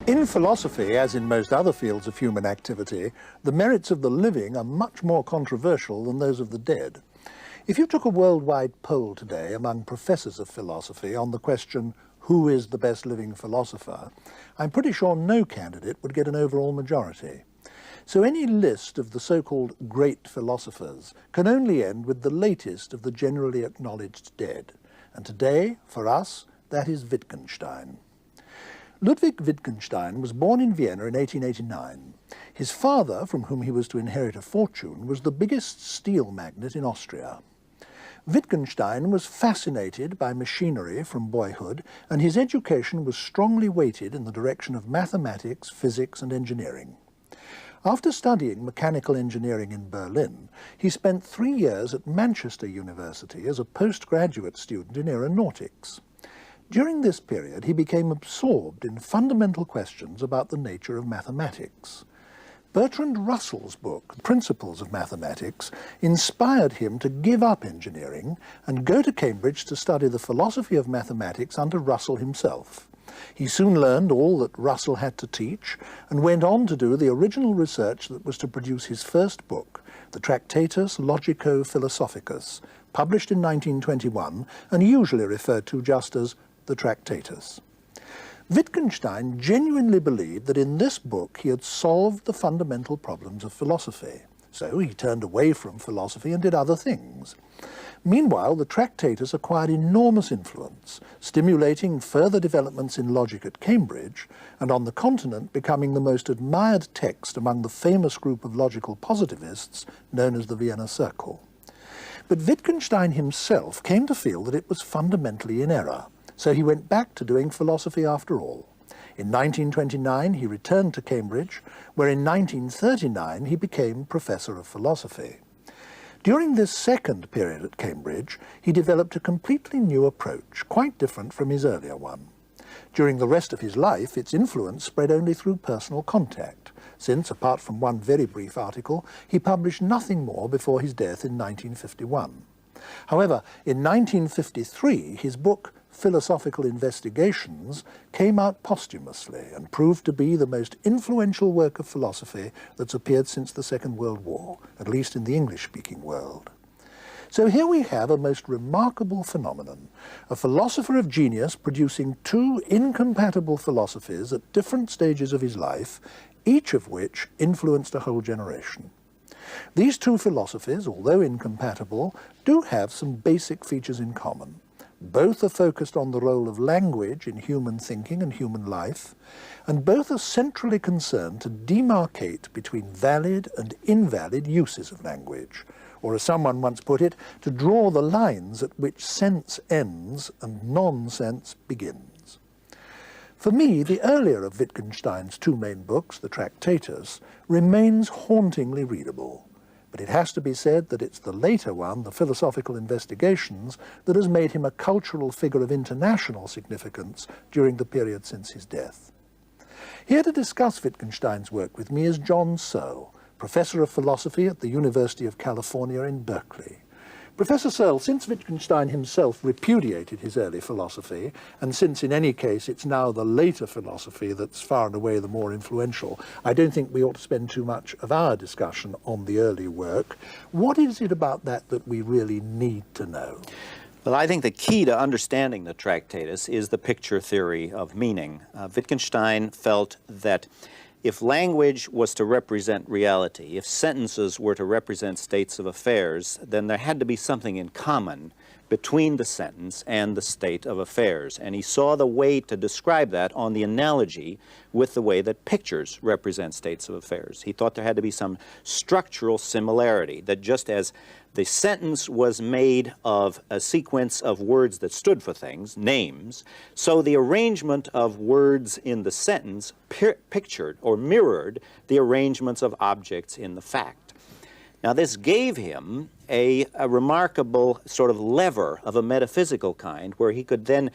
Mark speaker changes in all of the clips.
Speaker 1: In philosophy, as in most other fields of human activity, the merits of the living are much more controversial than those of the dead. If you took a worldwide poll today among professors of philosophy on the question, who is the best living philosopher, I'm pretty sure no candidate would get an overall majority. So any list of the so-called great philosophers can only end with the latest of the generally acknowledged dead. And today, for us, that is Wittgenstein. Ludwig Wittgenstein was born in Vienna in 1889. His father, from whom he was to inherit a fortune, was the biggest steel magnate in Austria. Wittgenstein was fascinated by machinery from boyhood, and his education was strongly weighted in the direction of mathematics, physics, and engineering. After studying mechanical engineering in Berlin, he spent 3 years at Manchester University as a postgraduate student in aeronautics. During this period, he became absorbed in fundamental questions about the nature of mathematics. Bertrand Russell's book, Principles of Mathematics, inspired him to give up engineering and go to Cambridge to study the philosophy of mathematics under Russell himself. He soon learned all that Russell had to teach and went on to do the original research that was to produce his first book, the Tractatus Logico-Philosophicus, published in 1921 and usually referred to just as the Tractatus. Wittgenstein genuinely believed that in this book he had solved the fundamental problems of philosophy. So he turned away from philosophy and did other things. Meanwhile, the Tractatus acquired enormous influence, stimulating further developments in logic at Cambridge, and on the continent becoming the most admired text among the famous group of logical positivists known as the Vienna Circle. But Wittgenstein himself came to feel that it was fundamentally in error. So he went back to doing philosophy after all. In 1929 he returned to Cambridge, where in 1939 he became Professor of Philosophy. During this second period at Cambridge, he developed a completely new approach, quite different from his earlier one. During the rest of his life, its influence spread only through personal contact, since, apart from one very brief article, he published nothing more before his death in 1951. However, in 1953, his book, Philosophical Investigations, came out posthumously and proved to be the most influential work of philosophy that's appeared since the Second World War, at least in the English-speaking world. So here we have a most remarkable phenomenon, a philosopher of genius producing two incompatible philosophies at different stages of his life, each of which influenced a whole generation. These two philosophies, although incompatible, do have some basic features in common. Both are focused on the role of language in human thinking and human life, and both are centrally concerned to demarcate between valid and invalid uses of language, or as someone once put it, to draw the lines at which sense ends and nonsense begins. For me, the earlier of Wittgenstein's two main books, the Tractatus, remains hauntingly readable. But it has to be said that it's the later one, the Philosophical Investigations, that has made him a cultural figure of international significance during the period since his death. Here to discuss Wittgenstein's work with me is John Searle, Professor of Philosophy at the University of California in Berkeley. Professor Searle, since Wittgenstein himself repudiated his early philosophy, and since in any case it's now the later philosophy that's far and away the more influential, I don't think we ought to spend too much of our discussion on the early work. What is it about that that we really need to know?
Speaker 2: Well, I think the key to understanding the Tractatus is the picture theory of meaning. Wittgenstein felt that if language was to represent reality, if sentences were to represent states of affairs, then there had to be something in common between the sentence and the state of affairs. And he saw the way to describe that on the analogy with the way that pictures represent states of affairs. He thought there had to be some structural similarity, that just as the sentence was made of a sequence of words that stood for things, names, so the arrangement of words in the sentence pictured or mirrored the arrangements of objects in the fact. Now, this gave him a remarkable sort of lever of a metaphysical kind, where he could then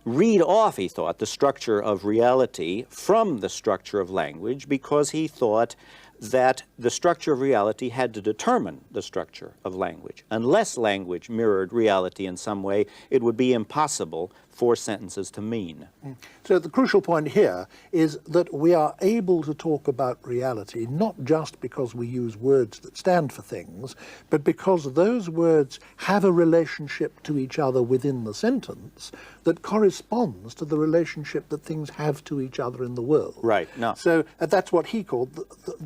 Speaker 2: read off, he thought, the structure of reality from the structure of language, because he thought that the structure of reality had to determine the structure of language. Unless language mirrored reality in some way, it would be impossible for sentences to mean.
Speaker 1: So the crucial point here is that we are able to talk about reality not just because we use words that stand for things, but because those words have a relationship to each other within the sentence that corresponds to the relationship that things have to each other in the world.
Speaker 2: Right. No.
Speaker 1: So that's what he called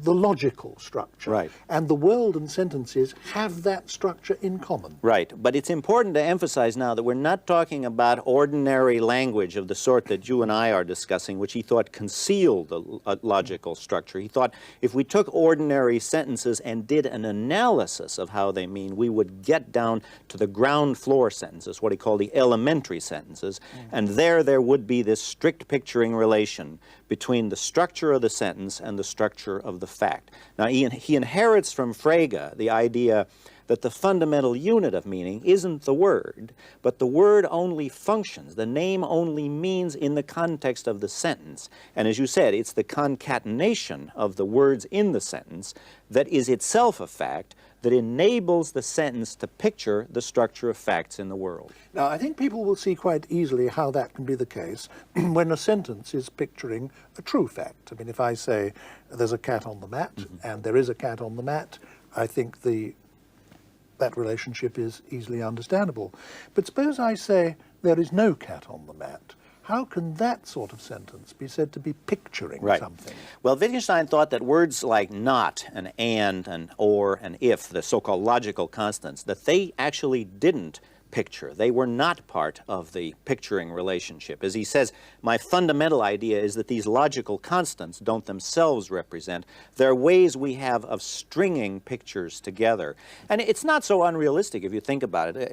Speaker 1: the logical structure.
Speaker 2: Right.
Speaker 1: And the world and sentences have that structure in common.
Speaker 2: Right, but it's important to emphasize now that we're not talking about ordinary language of the sort that you and I are discussing, which he thought concealed a logical structure. He thought if we took ordinary sentences and did an analysis of how they mean, we would get down to the ground floor sentences, what he called the elementary sentences, and there would be this strict picturing relation between the structure of the sentence and the structure of the fact. Now, he inherits from Frege the idea that the fundamental unit of meaning isn't the word, but the word only functions, the name only means in the context of the sentence. And as you said, it's the concatenation of the words in the sentence that is itself a fact that enables the sentence to picture the structure of facts in the world.
Speaker 1: Now, I think people will see quite easily how that can be the case when a sentence is picturing a true fact. I mean, if I say there's a cat on the mat, and there is a cat on the mat, I think that relationship is easily understandable. But suppose I say there is no cat on the mat. How can that sort of sentence be said to be picturing something?
Speaker 2: Well, Wittgenstein thought that words like not, and or, and if, the so-called logical constants, that they actually didn't picture. They were not part of the picturing relationship. As he says, my fundamental idea is that these logical constants don't themselves represent. They're ways we have of stringing pictures together. And it's not so unrealistic if you think about it.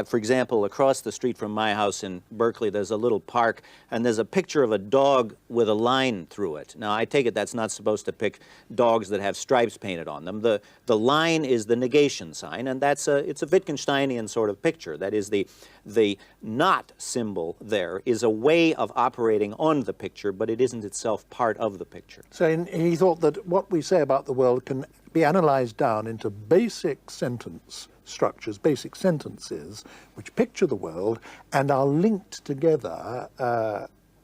Speaker 2: For example, across the street from my house in Berkeley, there's a little park, and there's a picture of a dog with a line through it. Now, I take it that's not supposed to pick dogs that have stripes painted on them. The line is the negation sign, and it's a Wittgensteinian sort of picture. That is, the not symbol there is a way of operating on the picture, but it isn't itself part of the picture.
Speaker 1: So he thought that what we say about the world can be analyzed down into basic sentence structures, basic sentences, which picture the world and are linked together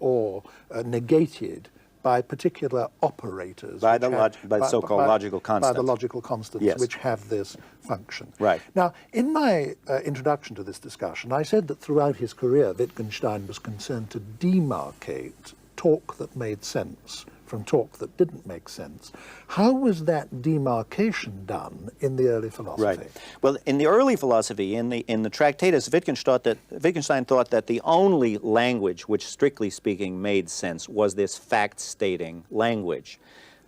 Speaker 1: or negated by particular operators.
Speaker 2: By the so-called logical constants.
Speaker 1: By the logical constants,
Speaker 2: yes,
Speaker 1: which have this function.
Speaker 2: Right.
Speaker 1: Now, in my introduction to this discussion, I said that throughout his career, Wittgenstein was concerned to demarcate talk that made sense from talk that didn't make sense. How was that demarcation done in the early philosophy?
Speaker 2: Right. Well, in the early philosophy, in the Tractatus, Wittgenstein thought that the only language which, strictly speaking, made sense was this fact-stating language.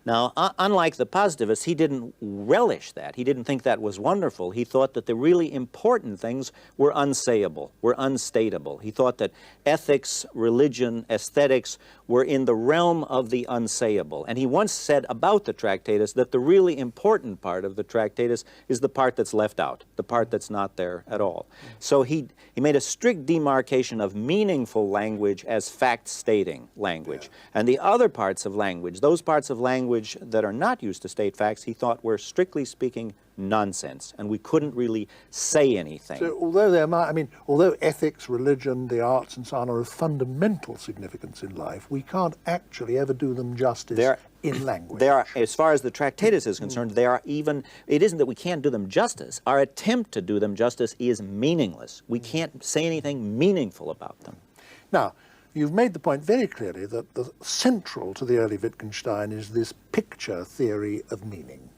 Speaker 2: Now, unlike the positivists, he didn't relish that. He didn't think that was wonderful. He thought that the really important things were unsayable, were unstatable. He thought that ethics, religion, aesthetics were in the realm of the unsayable. And he once said about the Tractatus that the really important part of the Tractatus is the part that's left out, the part that's not there at all. So he made a strict demarcation of meaningful language as fact-stating language. Yeah. And the other parts of language, those parts of language that are not used to state facts, he thought were, strictly speaking, nonsense, and we couldn't really say anything.
Speaker 1: So although ethics, religion, the arts, and so on are of fundamental significance in life, we can't actually ever do them justice in language.
Speaker 2: They are, as far as the Tractatus is concerned, they are even, it isn't that we can't do them justice. Our attempt to do them justice is meaningless. We can't say anything meaningful about them.
Speaker 1: Now, you've made the point very clearly that the central to the early Wittgenstein is this picture theory of meaning.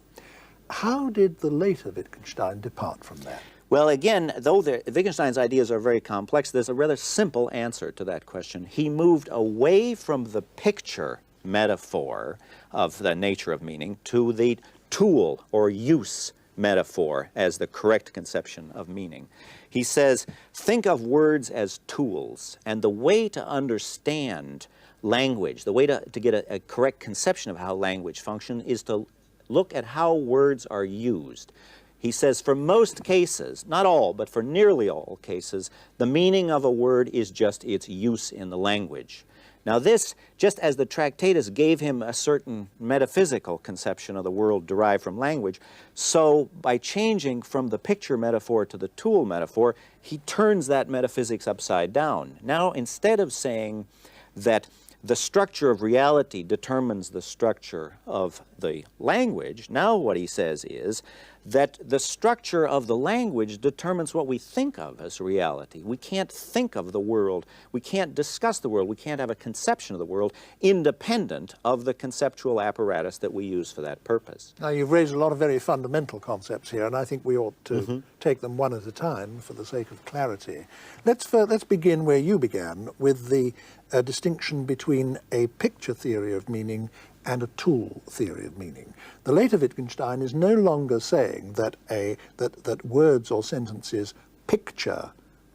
Speaker 1: How did the later Wittgenstein depart from that?
Speaker 2: Well, again, though Wittgenstein's ideas are very complex, there's a rather simple answer to that question. He moved away from the picture metaphor of the nature of meaning to the tool or use metaphor as the correct conception of meaning. He says, think of words as tools, and the way to understand language, the way to get a correct conception of how language functions is to look at how words are used. He says, for most cases, not all, but for nearly all cases, the meaning of a word is just its use in the language. Now this, just as the Tractatus gave him a certain metaphysical conception of the world derived from language, so by changing from the picture metaphor to the tool metaphor, he turns that metaphysics upside down. Now, instead of saying that the structure of reality determines the structure of the language, now what he says is that the structure of the language determines what we think of as reality. We can't think of the world, we can't discuss the world, we can't have a conception of the world independent of the conceptual apparatus that we use for that purpose.
Speaker 1: Now, you've raised a lot of very fundamental concepts here, and I think we ought to take them one at a time for the sake of clarity. Let's begin where you began, with the distinction between a picture theory of meaning and a tool theory of meaning. The later Wittgenstein is no longer saying that that words or sentences picture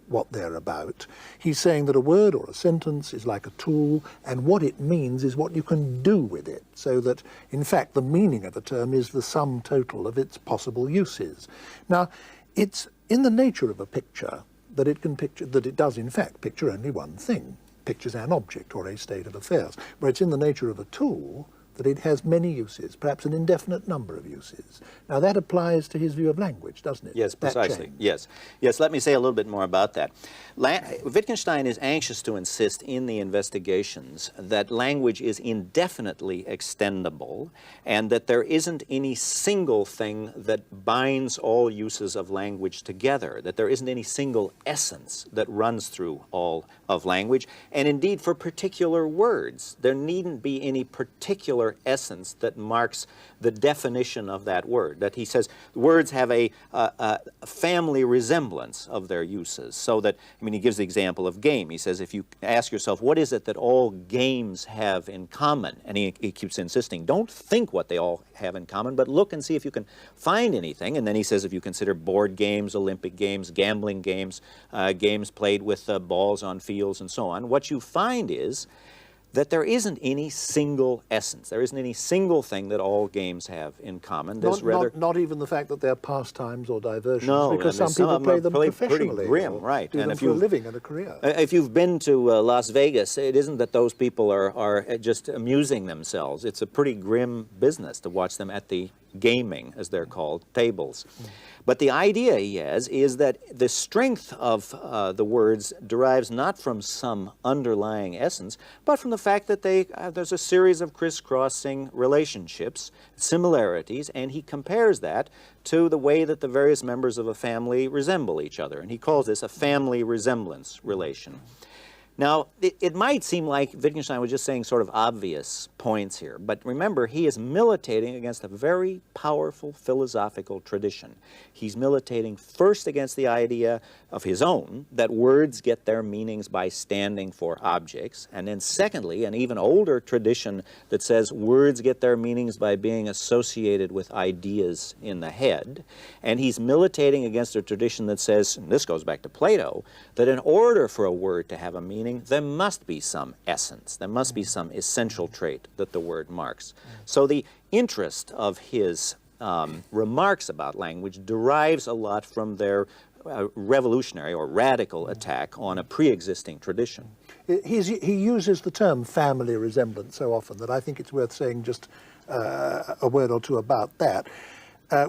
Speaker 1: what they're about. He's saying that a word or a sentence is like a tool, and what it means is what you can do with it, so that, in fact, the meaning of a term is the sum total of its possible uses. Now, it's in the nature of a picture that it does, in fact, picture only one thing. Pictures an object or a state of affairs, where it's in the nature of a tool that it has many uses, perhaps an indefinite number of uses. Now that applies to his view of language, doesn't it?
Speaker 2: Yes, precisely. Yes. Yes, let me say a little bit more about that. Wittgenstein is anxious to insist in the investigations that language is indefinitely extendable, and that there isn't any single thing that binds all uses of language together, that there isn't any single essence that runs through all of language. And indeed, for particular words, there needn't be any particular essence that marks the definition of that word. That he says words have a family resemblance of their uses, so that, I mean, he gives the example of game. He says, if you ask yourself, what is it that all games have in common? And he keeps insisting, don't think what they all have in common, but look and see if you can find anything. And then he says, if you consider board games, Olympic games, gambling games, games played with balls on fields and so on, what you find is that there isn't any single essence. There isn't any single thing that all games have in common. There's
Speaker 1: not even the fact that they're pastimes or diversions,
Speaker 2: no,
Speaker 1: because
Speaker 2: I mean,
Speaker 1: some people play them professionally.
Speaker 2: Pretty grim, right?
Speaker 1: Do them for a living and a career.
Speaker 2: If you've been to Las Vegas, it isn't that those people are just amusing themselves. It's a pretty grim business to watch them at the gaming, as they're called, tables. But the idea he has is that the strength of the words derives not from some underlying essence, but from the fact that there's a series of crisscrossing relationships, similarities, and he compares that to the way that the various members of a family resemble each other. And he calls this a family resemblance relation. Now, it might seem like Wittgenstein was just saying sort of obvious points here, but remember, he is militating against a very powerful philosophical tradition. He's militating first against the idea of his own, that words get their meanings by standing for objects, and then secondly, an even older tradition that says words get their meanings by being associated with ideas in the head, and he's militating against a tradition that says, and this goes back to Plato, that in order for a word to have a meaning, there must be some essence, there must be some essential trait that the word marks. So the interest of his remarks about language derives a lot from their revolutionary or radical attack on a pre-existing tradition.
Speaker 1: He uses the term family resemblance so often that I think it's worth saying just a word or two about that.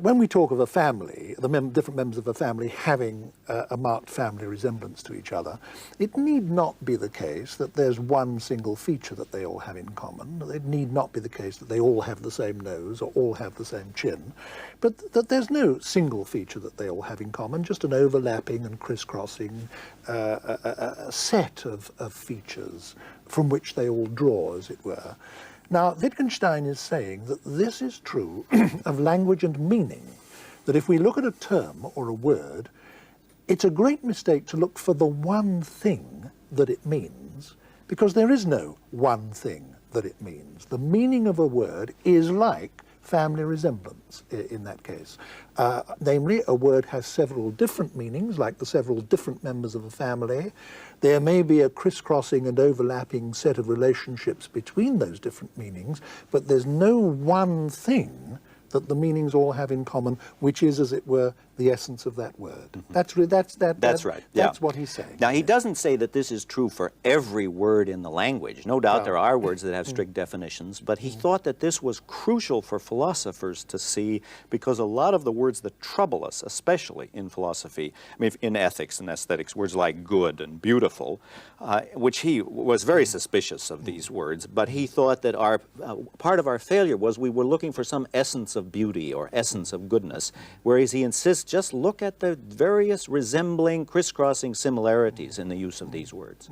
Speaker 1: When we talk of a family, the different members of a family having a marked family resemblance to each other, it need not be the case that there's one single feature that they all have in common. It need not be the case that they all have the same nose or all have the same chin, but that there's no single feature that they all have in common, just an overlapping and crisscrossing set of features from which they all draw, as it were. Now, Wittgenstein is saying that this is true of language and meaning, that if we look at a term or a word, it's a great mistake to look for the one thing that it means, because there is no one thing that it means. The meaning of a word is like family resemblance in that case. Namely, a word has several different meanings, like the several different members of a family. There may be a crisscrossing and overlapping set of relationships between those different meanings, but there's no one thing that the meanings all have in common, which is, as it were, the essence of that word.
Speaker 2: That's right.
Speaker 1: That's what he's saying.
Speaker 2: Now, he doesn't say that this is true for every word in the language. No doubt there are words that have strict definitions, but he thought that this was crucial for philosophers to see, because a lot of the words that trouble us, especially in philosophy, I mean, in ethics and aesthetics, words like good and beautiful, which he was very suspicious of these words, but he thought that part of our failure was we were looking for some essence of beauty or essence of goodness, whereas he insists just look at the various resembling, crisscrossing similarities in the use of these words.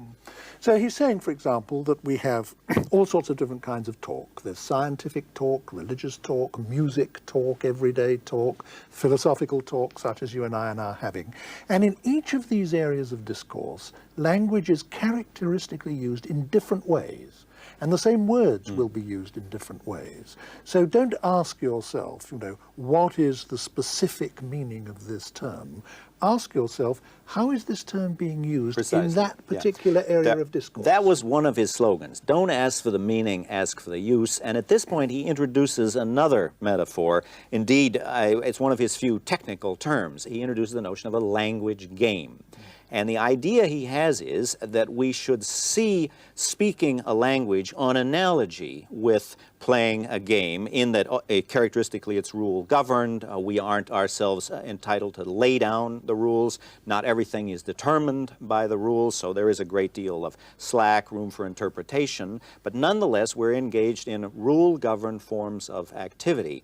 Speaker 1: So he's saying, for example, that we have all sorts of different kinds of talk. There's scientific talk, religious talk, music talk, everyday talk, philosophical talk, such as you and I are having. And in each of these areas of discourse, language is characteristically used in different ways. And the same words will be used in different ways. So don't ask yourself, what is the specific meaning of this term? Ask yourself, how is this term being used in that particular area of discourse?
Speaker 2: That was one of his slogans. Don't ask for the meaning, ask for the use. And at this point, he introduces another metaphor. Indeed, it's one of his few technical terms. He introduces the notion of a language game. And the idea he has is that we should see speaking a language on analogy with playing a game, in that characteristically it's rule governed. We aren't ourselves entitled to lay down the rules. Not everything is determined by the rules, so there is a great deal of slack, room for interpretation. But nonetheless, we're engaged in rule governed forms of activity.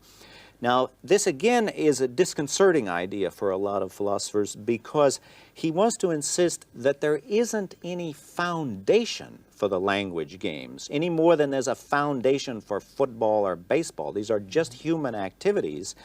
Speaker 2: Now, this again is a disconcerting idea for a lot of philosophers, because he wants to insist that there isn't any foundation for the language games, any more than there's a foundation for football or baseball. These are just human activities.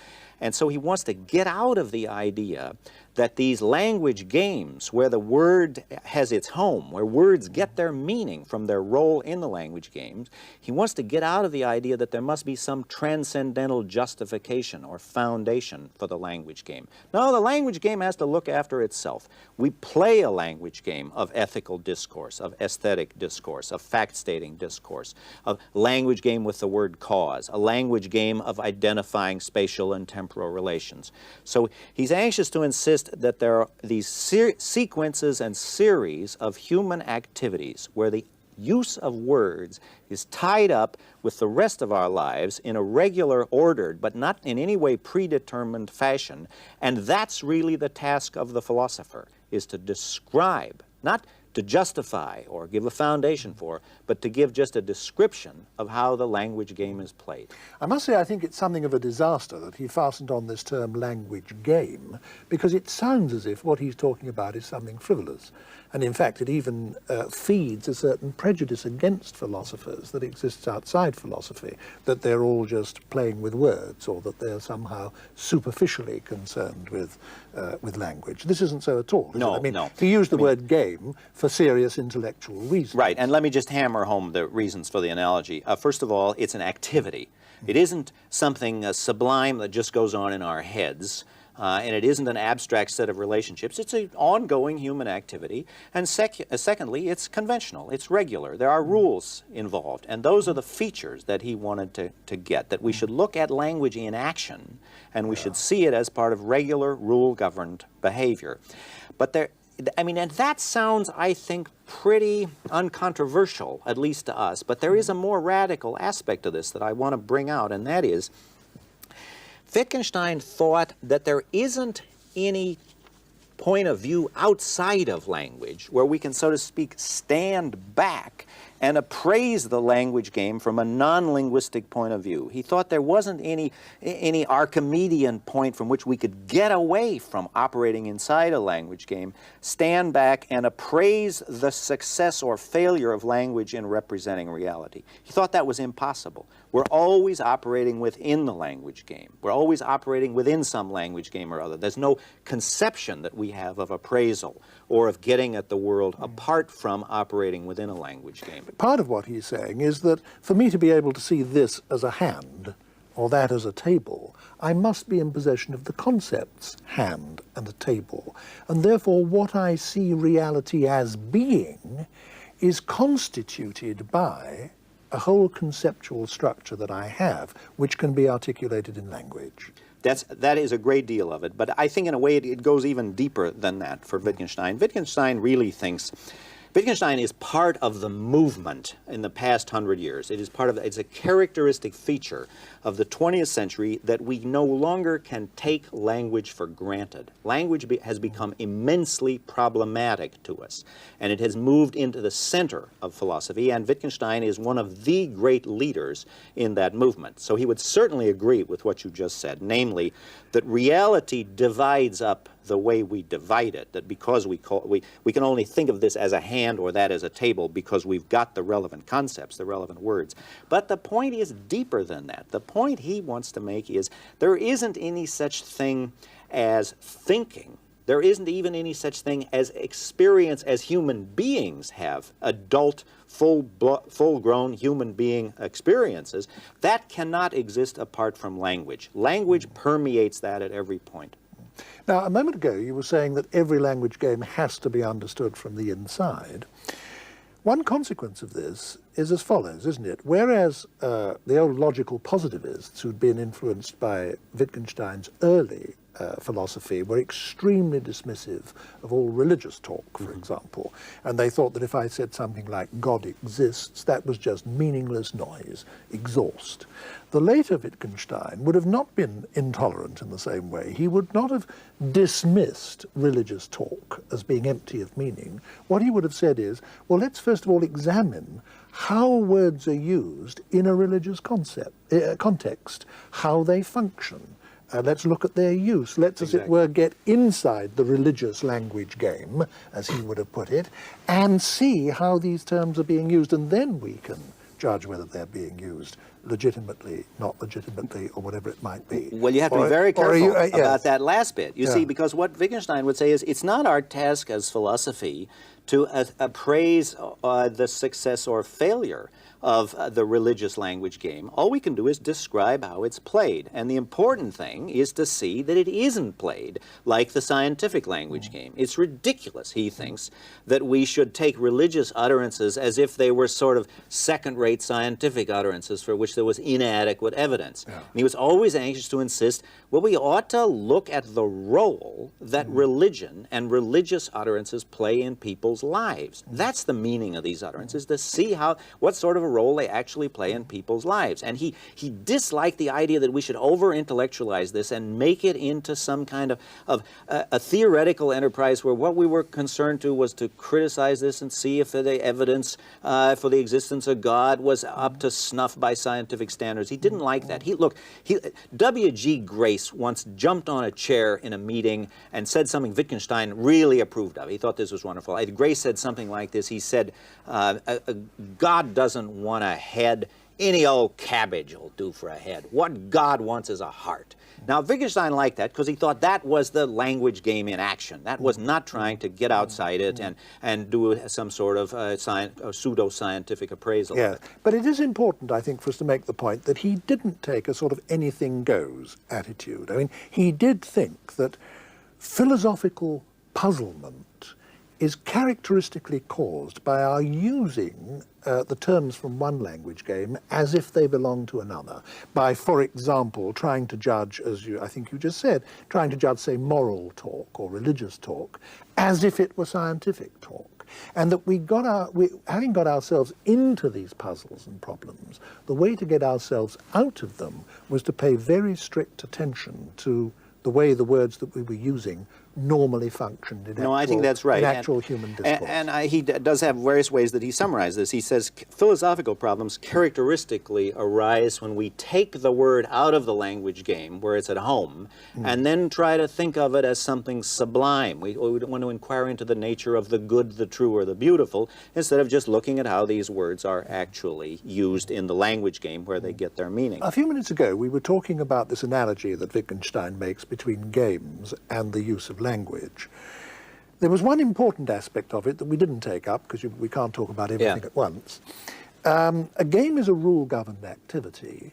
Speaker 2: And so he wants to get out of the idea that these language games, where the word has its home, where words get their meaning from their role in the language games, he wants to get out of the idea that there must be some transcendental justification or foundation for the language game. No, the language game has to look after itself. We play a language game of ethical discourse, of aesthetic discourse, of fact-stating discourse, a language game with the word cause, a language game of identifying spatial and temporal relations. So he's anxious to insist that there are these sequences and series of human activities where the use of words is tied up with the rest of our lives in a regular, ordered, but not in any way predetermined fashion. And that's really the task of the philosopher, is to describe, not to justify or give a foundation for, but to give just a description of how the language game is played.
Speaker 1: I must say I think it's something of a disaster that he fastened on this term language game, because it sounds as if what he's talking about is something frivolous. And in fact, it even feeds a certain prejudice against philosophers that exists outside philosophy, that they're all just playing with words, or that they're somehow superficially concerned with language. This isn't so at all.
Speaker 2: No,
Speaker 1: I mean,
Speaker 2: no.
Speaker 1: he used the word game for serious intellectual reasons.
Speaker 2: Right, and let me just hammer home the reasons for the analogy. First of all, it's an activity. It isn't something sublime that just goes on in our heads. And it isn't an abstract set of relationships. It's an ongoing human activity. And secondly, it's conventional. It's regular. There are rules involved. And those are the features that he wanted to get, that we should look at language in action, and we should see it as part of regular, rule-governed behavior. But and that sounds, I think, pretty uncontroversial, at least to us. But there is a more radical aspect of this that I want to bring out, and that is, Wittgenstein thought that there isn't any point of view outside of language where we can, so to speak, stand back and appraise the language game from a non-linguistic point of view. He thought there wasn't any Archimedean point from which we could get away from operating inside a language game, stand back and appraise the success or failure of language in representing reality. He thought that was impossible. We're always operating within the language game. We're always operating within some language game or other. There's no conception that we have of appraisal or of getting at the world apart from operating within a language game.
Speaker 1: Part of what he's saying is that for me to be able to see this as a hand, or that as a table, I must be in possession of the concepts hand and a table. And therefore what I see reality as being is constituted by a whole conceptual structure that I have, which can be articulated in language.
Speaker 2: That is a great deal of it. But I think in a way it goes even deeper than that for Wittgenstein. Wittgenstein really thinks Wittgenstein is part of the movement in the past 100 years. It is part of, it's a characteristic feature of the 20th century that we no longer can take language for granted. Language has become immensely problematic to us, and it has moved into the center of philosophy, and Wittgenstein is one of the great leaders in that movement. So he would certainly agree with what you just said, namely that reality divides up the way we divide it, that because we can only think of this as a hand or that as a table because we've got the relevant concepts, the relevant words. But the point is deeper than that. The point he wants to make is there isn't any such thing as thinking. There isn't even any such thing as experience as human beings have, adult, full-grown human being experiences. That cannot exist apart from language. Language permeates that at every point.
Speaker 1: Now, a moment ago, you were saying that every language game has to be understood from the inside. One consequence of this is as follows, isn't it? Whereas the old logical positivists who'd been influenced by Wittgenstein's early philosophy were extremely dismissive of all religious talk, for example, and they thought that if I said something like God exists, that was just meaningless noise, exhaust. The later Wittgenstein would have not been intolerant in the same way. He would not have dismissed religious talk as being empty of meaning. What he would have said is, well, let's first of all examine how words are used in a religious context, how they function. Let's look at their use. Let's, as it were, get inside the religious language game, as he would have put it, and see how these terms are being used, and then we can judge whether they're being used legitimately, not legitimately, or whatever it might be.
Speaker 2: Well, you have to be very careful
Speaker 1: yes.
Speaker 2: about that last bit. You see, because what Wittgenstein would say is it's not our task as philosophy to appraise the success or failure of the religious language game. All we can do is describe how it's played. And the important thing is to see that it isn't played like the scientific language game. It's ridiculous, he thinks, that we should take religious utterances as if they were sort of second-rate scientific utterances for which there was inadequate evidence. And he was always anxious to insist, well, we ought to look at the role that religion and religious utterances play in people's lives. That's the meaning of these utterances, to see what sort of a role they actually play in people's lives. And he disliked the idea that we should over-intellectualize this and make it into some kind of a theoretical enterprise where what we were concerned to was to criticize this and see if the evidence for the existence of God was up to snuff by scientific standards. He didn't like that. W.G. Grace once jumped on a chair in a meeting and said something Wittgenstein really approved of. He thought this was wonderful. Grace said something like this. He said, God doesn't want a head. Any old cabbage will do for a head. What God wants is a heart. Now, Wittgenstein liked that because he thought that was the language game in action. That was not trying to get outside it and do some sort of pseudo-scientific appraisal.
Speaker 1: Yeah, but it is important, I think, for us to make the point that he didn't take a sort of anything goes attitude. I mean, he did think that philosophical puzzlement is characteristically caused by our using the terms from one language game as if they belong to another, by, for example, trying to judge, as I think you just said, trying to judge, say, moral talk or religious talk as if it were scientific talk. And that having got ourselves into these puzzles and problems, the way to get ourselves out of them was to pay very strict attention to the way the words that we were using normally functioned in
Speaker 2: I think that's right.
Speaker 1: Actual human discourse.
Speaker 2: And he does have various ways that he summarizes this. He says philosophical problems characteristically arise when we take the word out of the language game where it's at home and then try to think of it as something sublime. We want to inquire into the nature of the good, the true, or the beautiful instead of just looking at how these words are actually used in the language game where they get their meaning.
Speaker 1: A few minutes ago we were talking about this analogy that Wittgenstein makes between games and the use of language. There was one important aspect of it that we didn't take up because we can't talk about everything at once. A game is a rule-governed activity,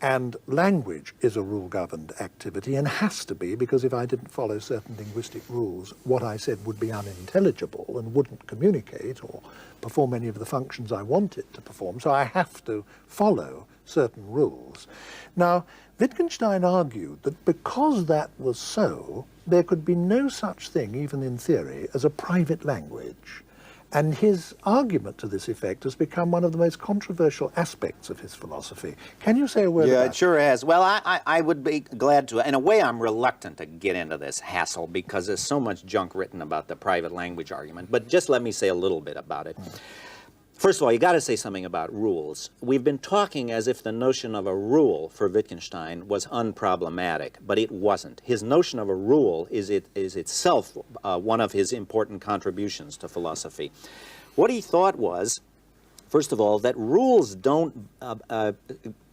Speaker 1: and language is a rule-governed activity, and has to be, because if I didn't follow certain linguistic rules, what I said would be unintelligible and wouldn't communicate or perform any of the functions I want it to perform. So I have to follow certain rules. Now, Wittgenstein argued that because that was so, there could be no such thing, even in theory, as a private language. And his argument to this effect has become one of the most controversial aspects of his philosophy. Can you say a word about
Speaker 2: Yeah, it sure has. Well, I would be glad to. In a way, I'm reluctant to get into this hassle because there's so much junk written about the private language argument. But just let me say a little bit about it. First of all, you got to say something about rules. We've been talking as if the notion of a rule for Wittgenstein was unproblematic, but it wasn't. His notion of a rule is itself one of his important contributions to philosophy. What he thought was, first of all, that rules don't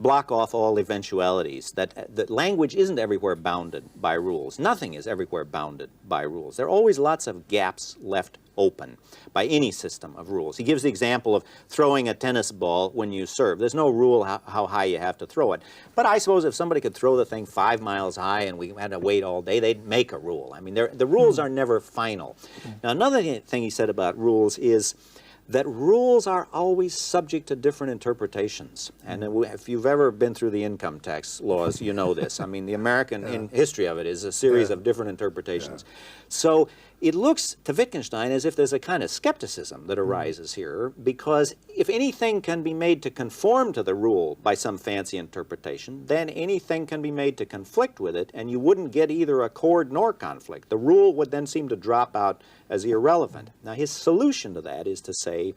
Speaker 2: block off all eventualities, that language isn't everywhere bounded by rules. Nothing is everywhere bounded by rules. There are always lots of gaps left open by any system of rules. He gives the example of throwing a tennis ball when you serve. There's no rule how high you have to throw it. But I suppose if somebody could throw the thing 5 miles high and we had to wait all day, they'd make a rule. I mean, the rules are never final. Now, another thing he said about rules is that rules are always subject to different interpretations. And if you've ever been through the income tax laws, you know this. I mean, the American history of it is a series of different interpretations. So it looks to Wittgenstein as if there's a kind of skepticism that arises here, because if anything can be made to conform to the rule by some fancy interpretation, then anything can be made to conflict with it, and you wouldn't get either accord nor conflict. The rule would then seem to drop out as irrelevant. Now, his solution to that is to say,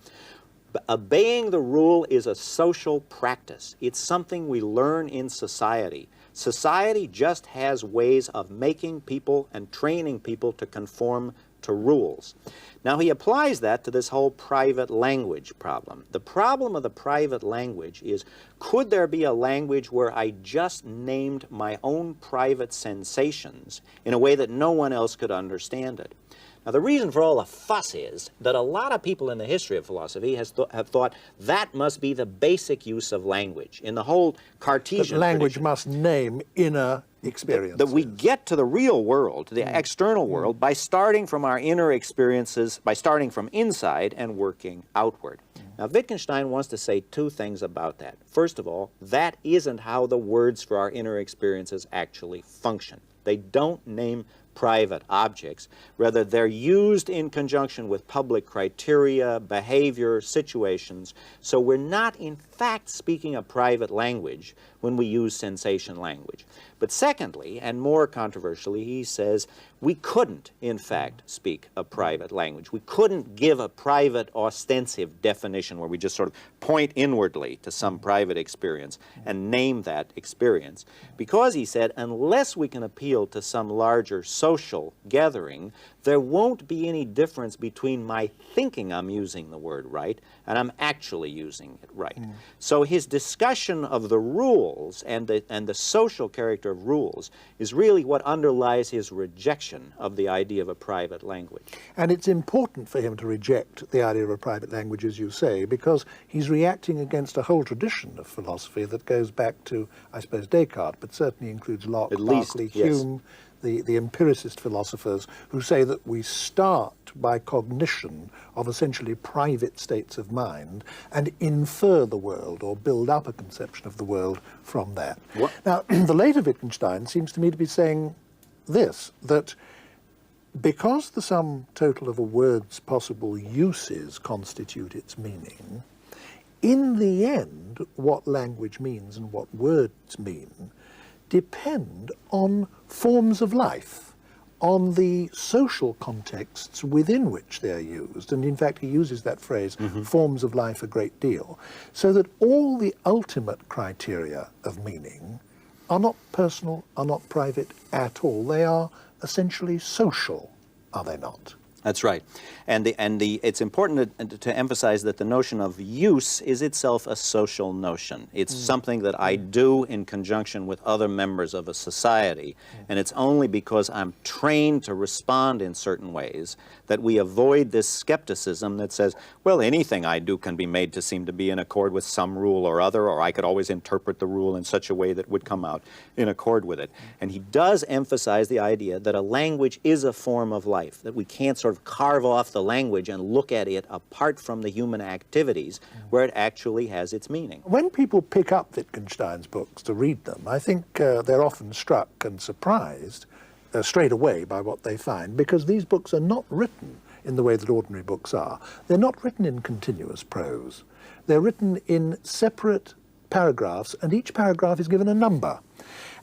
Speaker 2: obeying the rule is a social practice. It's something we learn in society. Society just has ways of making people and training people to conform to rules. Now, he applies that to this whole private language problem. The problem of the private language is, could there be a language where I just named my own private sensations in a way that no one else could understand it? Now, the reason for all the fuss is that a lot of people in the history of philosophy have thought that must be the basic use of language. In the whole Cartesian
Speaker 1: that language
Speaker 2: tradition,
Speaker 1: must name inner experiences.
Speaker 2: that we get to the real world, to the external world, by starting from our inner experiences, by starting from inside and working outward. Now, Wittgenstein wants to say two things about that. First of all, that isn't how the words for our inner experiences actually function. They don't name private objects. Rather, they're used in conjunction with public criteria, behavior, situations. So we're not, in fact, speaking a private language when we use sensation language. But secondly, and more controversially, he says we couldn't, in fact, speak a private language. We couldn't give a private, ostensive definition where we just sort of point inwardly to some private experience and name that experience. Because, he said, unless we can appeal to some larger social gathering, there won't be any difference between my thinking I'm using the word right and I'm actually using it right. So his discussion of the rules and the social character of rules is really what underlies his rejection of the idea of a private language.
Speaker 1: And it's important for him to reject the idea of a private language, as you say, because he's reacting against a whole tradition of philosophy that goes back to, I suppose, Descartes, but certainly includes Locke, Berkeley, Hume, the empiricist philosophers who say that we start by cognition of essentially private states of mind and infer the world or build up a conception of the world from that.
Speaker 2: What?
Speaker 1: Now, the later Wittgenstein seems to me to be saying this, that because the sum total of a word's possible uses constitute its meaning, in the end, what language means and what words mean depend on forms of life, on the social contexts within which they're used. And in fact, he uses that phrase, forms of life, a great deal, so that all the ultimate criteria of meaning are not personal, are not private at all. They are essentially social, are they not?
Speaker 2: That's right. And it's important to emphasize that the notion of use is itself a social notion. It's something that I do in conjunction with other members of a society, and it's only because I'm trained to respond in certain ways that we avoid this skepticism that says, well, anything I do can be made to seem to be in accord with some rule or other, or I could always interpret the rule in such a way that would come out in accord with it. And he does emphasize the idea that a language is a form of life, that we can't sort of of carve off the language and look at it apart from the human activities where it actually has its meaning.
Speaker 1: When people pick up Wittgenstein's books to read them, I think they're often struck and surprised straight away by what they find, because these books are not written in the way that ordinary books are. They're not written in continuous prose. They're written in separate paragraphs, and each paragraph is given a number.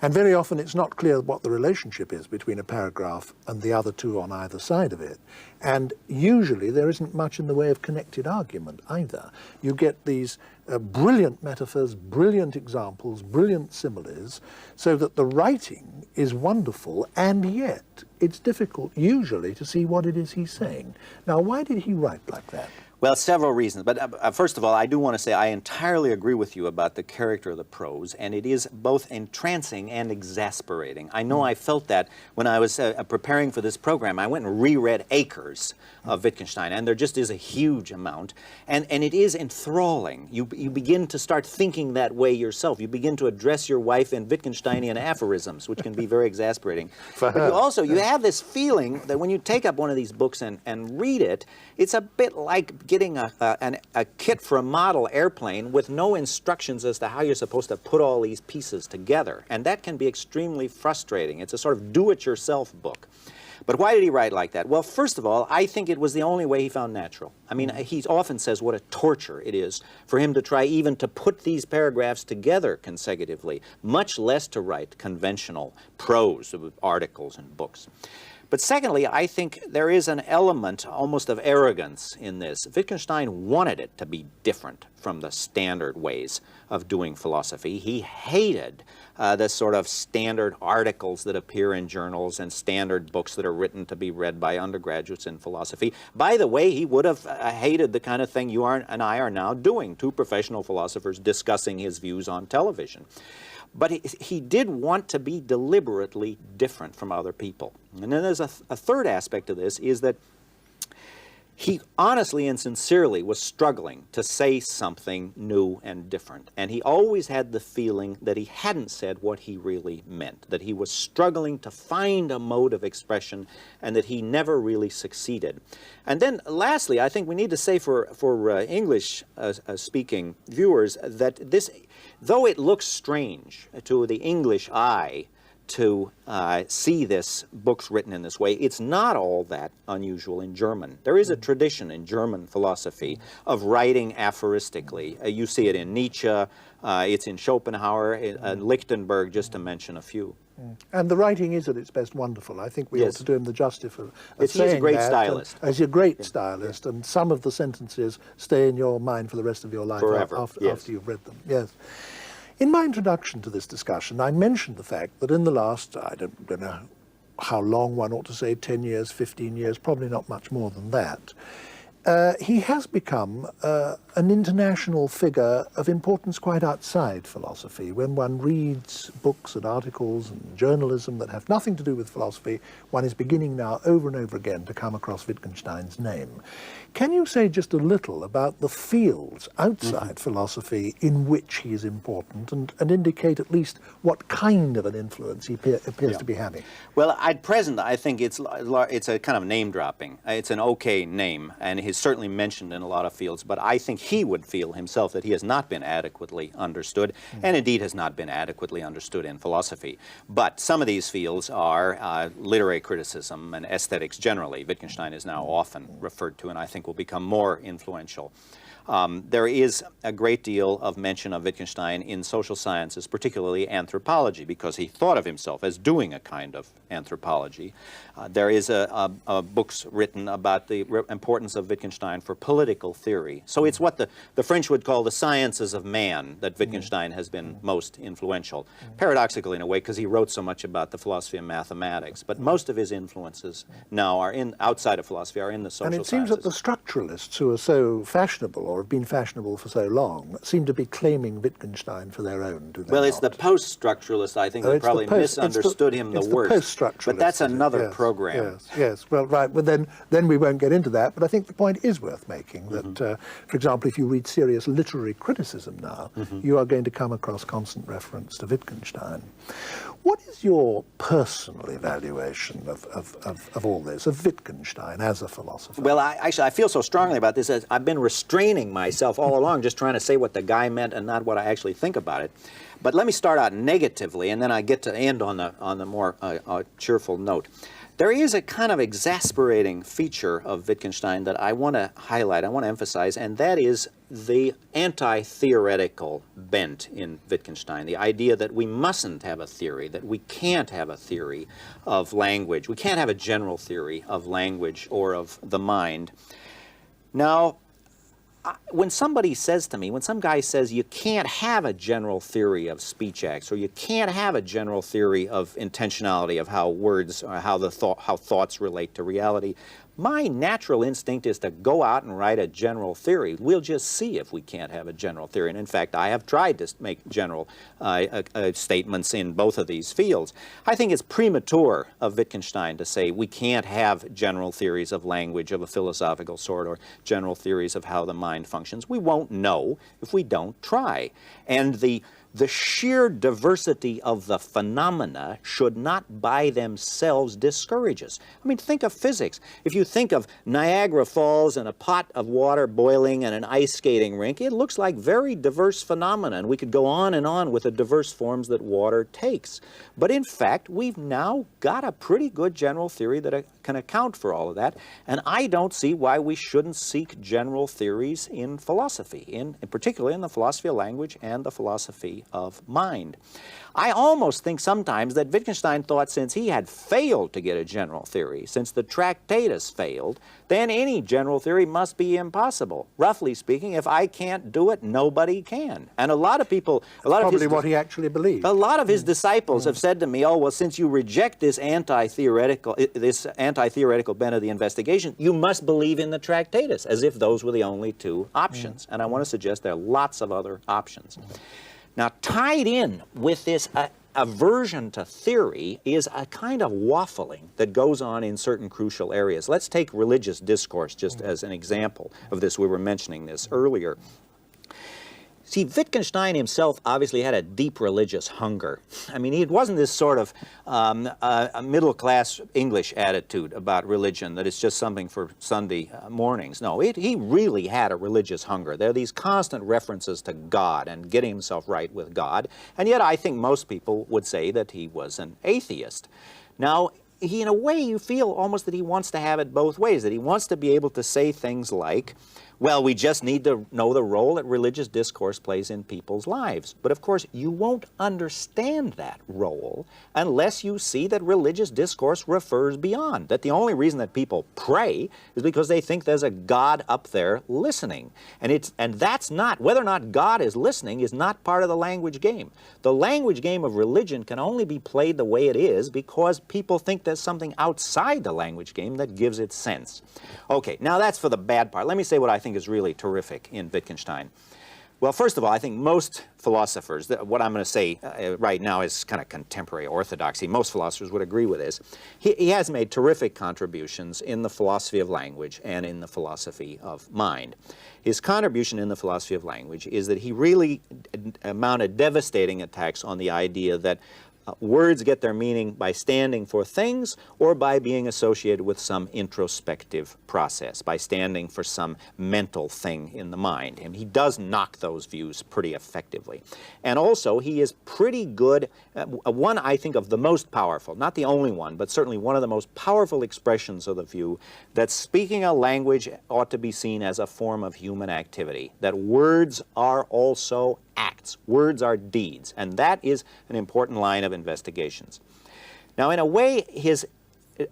Speaker 1: And very often it's not clear what the relationship is between a paragraph and the other two on either side of it. And usually there isn't much in the way of connected argument either. You get these brilliant metaphors, brilliant examples, brilliant similes, so that the writing is wonderful, and yet it's difficult usually to see what it is he's saying. Now, why did he write like that?
Speaker 2: Well, several reasons. But first of all, I do want to say I entirely agree with you about the character of the prose, and it is both entrancing and exasperating. I know I felt that when I was preparing for this program. I went and reread acres of Wittgenstein, and there just is a huge amount. And it is enthralling. You begin to start thinking that way yourself. You begin to address your wife in Wittgensteinian aphorisms, which can be very exasperating. But you have this feeling that when you take up one of these books and read it, it's a bit like getting a kit for a model airplane with no instructions as to how you're supposed to put all these pieces together. And that can be extremely frustrating. It's a sort of do-it-yourself book. But why did he write like that? Well, first of all, I think it was the only way he found natural. I mean, he often says what a torture it is for him to try even to put these paragraphs together consecutively, much less to write conventional prose, articles and books. But secondly, I think there is an element almost of arrogance in this. Wittgenstein wanted it to be different from the standard ways of doing philosophy. He hated the sort of standard articles that appear in journals and standard books that are written to be read by undergraduates in philosophy. By the way, he would have hated the kind of thing you and I are now doing, two professional philosophers discussing his views on television. But he did want to be deliberately different from other people. And then there's a third aspect of this, is that he honestly and sincerely was struggling to say something new and different. And he always had the feeling that he hadn't said what he really meant, that he was struggling to find a mode of expression, and that he never really succeeded. And then lastly, I think we need to say for English-speaking viewers that this, though it looks strange to the English eye to see this books written in this way, it's not all that unusual in German. There is a tradition in German philosophy of writing aphoristically. You see it in Nietzsche, it's in Schopenhauer, in Lichtenberg, just to mention a few.
Speaker 1: And the writing is at its best wonderful. I think we ought to do him the justice of
Speaker 2: saying
Speaker 1: that.
Speaker 2: He's a great stylist.
Speaker 1: He's a great stylist, and some of the sentences stay in your mind for the rest of your life after you've read them. Yes. In my introduction to this discussion, I mentioned the fact that in the last, I don't know how long one ought to say, 10 years, 15 years, probably not much more than that, he has become an international figure of importance quite outside philosophy. When one reads books and articles and journalism that have nothing to do with philosophy, one is beginning now over and over again to come across Wittgenstein's name. Can you say just a little about the fields outside philosophy in which he is important, and indicate at least what kind of an influence he appears to be having? Well,
Speaker 2: at present, I think it's a kind of name-dropping. It's an okay name, and he's certainly mentioned in a lot of fields, but I think he would feel himself that he has not been adequately understood, and indeed has not been adequately understood in philosophy. But some of these fields are literary criticism and aesthetics generally. Wittgenstein is now often referred to, and I think will become more influential. There is a great deal of mention of Wittgenstein in social sciences, particularly anthropology, because he thought of himself as doing a kind of anthropology. There is books written about the importance of Wittgenstein for political theory. So it's what the French would call the sciences of man that Wittgenstein has been most influential. Paradoxical in a way, because he wrote so much about the philosophy of mathematics. But most of his influences now are outside of philosophy, are in the social sciences.
Speaker 1: And it seems that the structuralists who are so fashionable, for, have been fashionable for so long, seem to be claiming Wittgenstein for their own, do they
Speaker 2: Well,
Speaker 1: not?
Speaker 2: it's the post-structuralists, I think, that probably misunderstood him the worst.
Speaker 1: Post-structuralists,
Speaker 2: but that's another
Speaker 1: yes,
Speaker 2: program.
Speaker 1: Yes. Well, right. Well, then we won't get into that. But I think the point is worth making that, for example, if you read serious literary criticism now, you are going to come across constant reference to Wittgenstein. What is your personal evaluation of all this, of Wittgenstein as a philosopher?
Speaker 2: Well, I feel so strongly about this. I've been restraining myself all along, just trying to say what the guy meant and not what I actually think about it. But let me start out negatively, and then I get to end on the more cheerful note. There is a kind of exasperating feature of Wittgenstein that I want to highlight, I want to emphasize, and that is the anti-theoretical bent in Wittgenstein, the idea that we mustn't have a theory, that we can't have a theory of language. We can't have a general theory of language or of the mind. Now, when somebody says to me, when some guy says you can't have a general theory of speech acts, or you can't have a general theory of intentionality, of how words, or how thoughts relate to reality, my natural instinct is to go out and write a general theory. We'll just see if we can't have a general theory. And in fact, I have tried to make general statements in both of these fields. I think it's premature of Wittgenstein to say we can't have general theories of language of a philosophical sort, or general theories of how the mind functions. We won't know if we don't try. And the sheer diversity of the phenomena should not by themselves discourage us. I mean, think of physics. If you think of Niagara Falls and a pot of water boiling and an ice skating rink, it looks like very diverse phenomena, and we could go on and on with the diverse forms that water takes. But in fact, we've now got a pretty good general theory that can account for all of that, and I don't see why we shouldn't seek general theories in philosophy, particularly in the philosophy of language and the philosophy of mind. I almost think sometimes that Wittgenstein thought since he had failed to get a general theory, since the Tractatus failed, then any general theory must be impossible. Roughly speaking, if I can't do it, nobody can. And a lot of people...
Speaker 1: Probably what he actually believed.
Speaker 2: A lot of his disciples have said to me, oh, well, since you reject this anti-theoretical bent of the investigation, you must believe in the Tractatus, as if those were the only two options. And I want to suggest there are lots of other options. Now, tied in with this aversion to theory is a kind of waffling that goes on in certain crucial areas. Let's take religious discourse just as an example of this. We were mentioning this earlier. See, Wittgenstein himself obviously had a deep religious hunger. I mean, it wasn't this sort of a middle-class English attitude about religion, that it's just something for Sunday mornings. No, he really had a religious hunger. There are these constant references to God and getting himself right with God, and yet I think most people would say that he was an atheist. Now, in a way, you feel almost that he wants to have it both ways, that he wants to be able to say things like, well, we just need to know the role that religious discourse plays in people's lives. But of course, you won't understand that role unless you see that religious discourse refers beyond, that the only reason that people pray is because they think there's a God up there listening. And that's not, whether or not God is listening is not part of the language game. The language game of religion can only be played the way it is because people think there's something outside the language game that gives it sense. Okay, now that's for the bad part. Let me say what I think is really terrific in Wittgenstein. Well, first of all, I think most philosophers, what I'm going to say right now is kind of contemporary orthodoxy. Most philosophers would agree with this. He has made terrific contributions in the philosophy of language and in the philosophy of mind. His contribution in the philosophy of language is that he really mounted devastating attacks on the idea that words get their meaning by standing for things or by being associated with some introspective process, by standing for some mental thing in the mind. And he does knock those views pretty effectively. And also, he is pretty good, one, I think, of the most powerful, not the only one, but certainly one of the most powerful expressions of the view that speaking a language ought to be seen as a form of human activity, that words are also acts. Words are deeds, and that is an important line of investigations. Now, in a way, his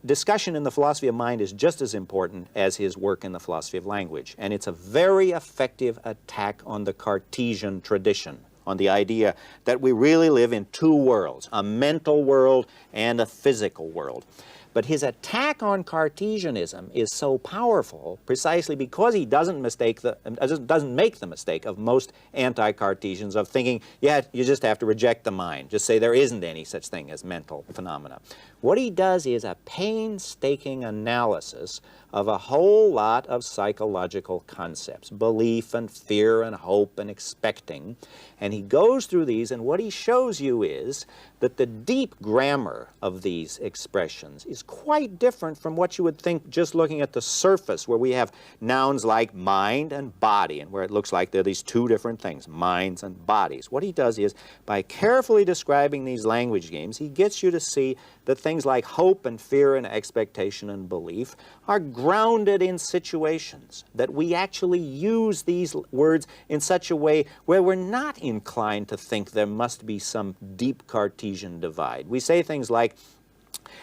Speaker 2: discussion in the philosophy of mind is just as important as his work in the philosophy of language, and it's a very effective attack on the Cartesian tradition, on the idea that we really live in two worlds, a mental world and a physical world. But his attack on Cartesianism is so powerful precisely because he doesn't make the mistake of most anti-Cartesians of thinking, yeah, you just have to reject the mind. Just say there isn't any such thing as mental phenomena. What he does is a painstaking analysis of a whole lot of psychological concepts, belief and fear and hope and expecting. And he goes through these, and what he shows you is that the deep grammar of these expressions is quite different from what you would think just looking at the surface, where we have nouns like mind and body, and where it looks like there are these two different things, minds and bodies. What he does is, by carefully describing these language games, he gets you to see that things like hope and fear and expectation and belief are grounded in situations, that we actually use these words in such a way where we're not inclined to think there must be some deep Cartesian divide. We say things like,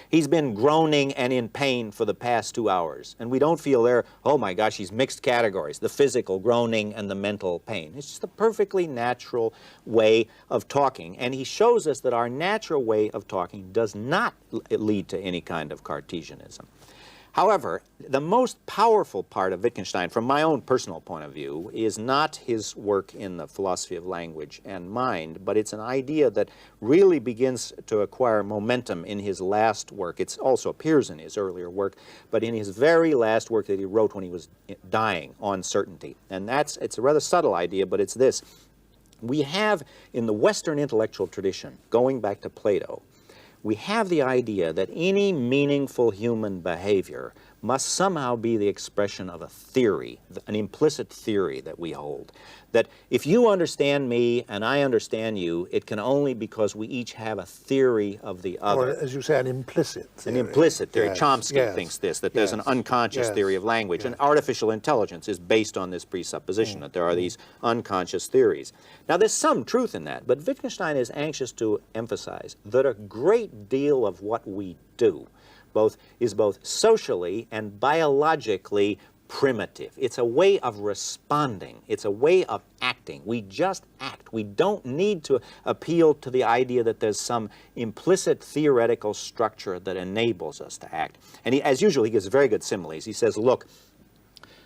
Speaker 2: he's been groaning and in pain for the past 2 hours. And we don't feel there, oh my gosh, he's mixed categories, the physical groaning and the mental pain. It's just a perfectly natural way of talking. And he shows us that our natural way of talking does not lead to any kind of Cartesianism. However, the most powerful part of Wittgenstein, from my own personal point of view, is not his work in the philosophy of language and mind, but it's an idea that really begins to acquire momentum in his last work. It also appears in his earlier work, but in his very last work that he wrote when he was dying, On Certainty. And it's a rather subtle idea, but it's this. We have, in the Western intellectual tradition, going back to Plato, we have the idea that any meaningful human behavior must somehow be the expression of a theory, an implicit theory that we hold. That if you understand me and I understand you, it can only because we each have a theory of the other.
Speaker 1: Or, as you say, an implicit theory.
Speaker 2: An implicit theory.
Speaker 1: Yes.
Speaker 2: Chomsky thinks this, that there's an unconscious theory of language. And artificial intelligence is based on this presupposition, that there are these unconscious theories. Now, there's some truth in that, but Wittgenstein is anxious to emphasize that a great deal of what we do is both socially and biologically primitive. It's a way of responding. It's a way of acting. We just act. We don't need to appeal to the idea that there's some implicit theoretical structure that enables us to act. And as usual, he gives very good similes. He says, look,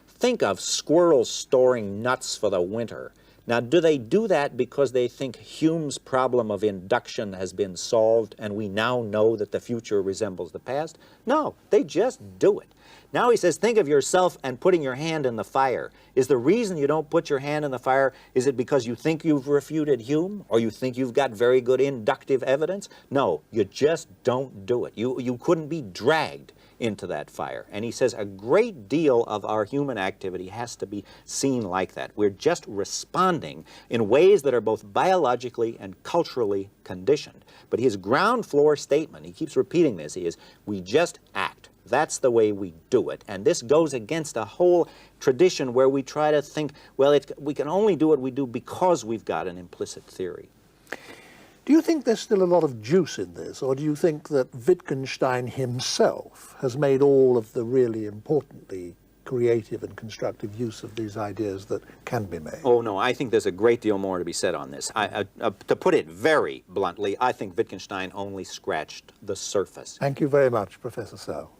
Speaker 2: think of squirrels storing nuts for the winter. Now, do they do that because they think Hume's problem of induction has been solved and we now know that the future resembles the past? No, they just do it. Now he says, think of yourself and putting your hand in the fire. Is the reason you don't put your hand in the fire, is it because you think you've refuted Hume? Or you think you've got very good inductive evidence? No, you just don't do it. You couldn't be dragged into that fire. And he says a great deal of our human activity has to be seen like that. We're just responding in ways that are both biologically and culturally conditioned. But his ground floor statement, he keeps repeating this, is we just act. That's the way we do it. And this goes against a whole tradition where we try to think, well, we can only do what we do because we've got an implicit theory.
Speaker 1: Do you think there's still a lot of juice in this, or do you think that Wittgenstein himself has made all of the really importantly creative and constructive use of these ideas that can be made?
Speaker 2: Oh, no, I think there's a great deal more to be said on this. To put it very bluntly, I think Wittgenstein only scratched the surface.
Speaker 1: Thank you very much, Professor Searle.